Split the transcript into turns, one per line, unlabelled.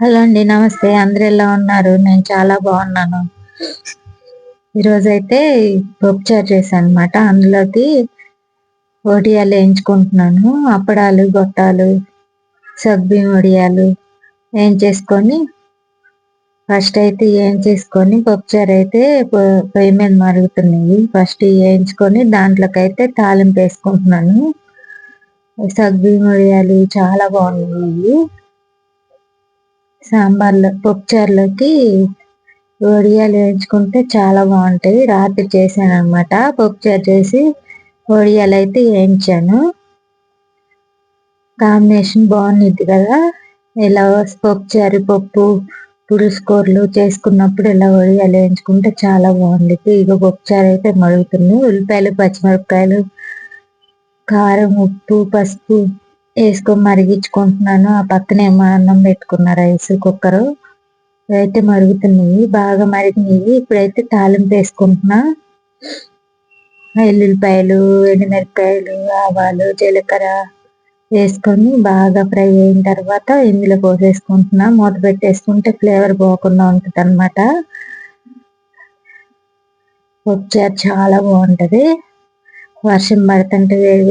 Hello అండి. నమస్తే. అందరూ ఎలా ఉన్నారు? నేను చాలా బాగున్నాను. ఈరోజైతే పప్పుచారు చేశానన్నమాట. అందులోకి వడియాలు వేయించుకుంటున్నాను. అప్పడాలు, గొట్టాలు, సగ్గుబియ్యం వడియాలు వేయించేసుకొని ఫస్ట్ అయితే వేయించేసుకొని పప్పుచారు అయితే పొయ్యి మీద మరుగుతున్నాయి. ఫస్ట్ వేయించుకొని దాంట్లోకైతే తాలింపు వేసుకుంటున్నాను. సగ్గుబియ్యం వడియాలు చాలా బాగున్నాయి. సాంబార్లో పప్పుచారులోకి వడియాలు వేయించుకుంటే చాలా బాగుంటాయి. రాత్రి చేశాను అనమాట. పప్పుచారు చేసి వడియాలు అయితే వేయించాను. కాంబినేషన్ బాగుంది కదా. ఇలా పప్పుచారు, పప్పు, పులుసు కూరలు చేసుకున్నప్పుడు ఇలా వడియాలు వేయించుకుంటే చాలా బాగుంది. ఇక పప్పుచారు అయితే మరుగుతుంది. ఉల్లిపాయలు, పచ్చిమిరపకాయలు, కారం, ఉప్పు, పసుపు వేసుకొని మరిగించుకుంటున్నాను. ఆ పక్కనేమో అన్నం పెట్టుకున్న రైస్ కుక్కరు అయితే మరుగుతున్నాయి. బాగా మరిగినాయి. ఇప్పుడైతే తాలింపు వేసుకుంటున్నా. ఎల్లుల్లిపాయలు, ఎండుమిరపకాయలు, ఆవాలు, జీలకర్ర వేసుకొని బాగా ఫ్రై అయిన తర్వాత ఇందులో పోసేసుకుంటున్నా. మూత పెట్టేసుకుంటే ఫ్లేవర్ పోకుండా ఉంటుంది అనమాట. పప్పుచారు చాలా బాగుంటది. వర్షం పడుతుంటే వేడి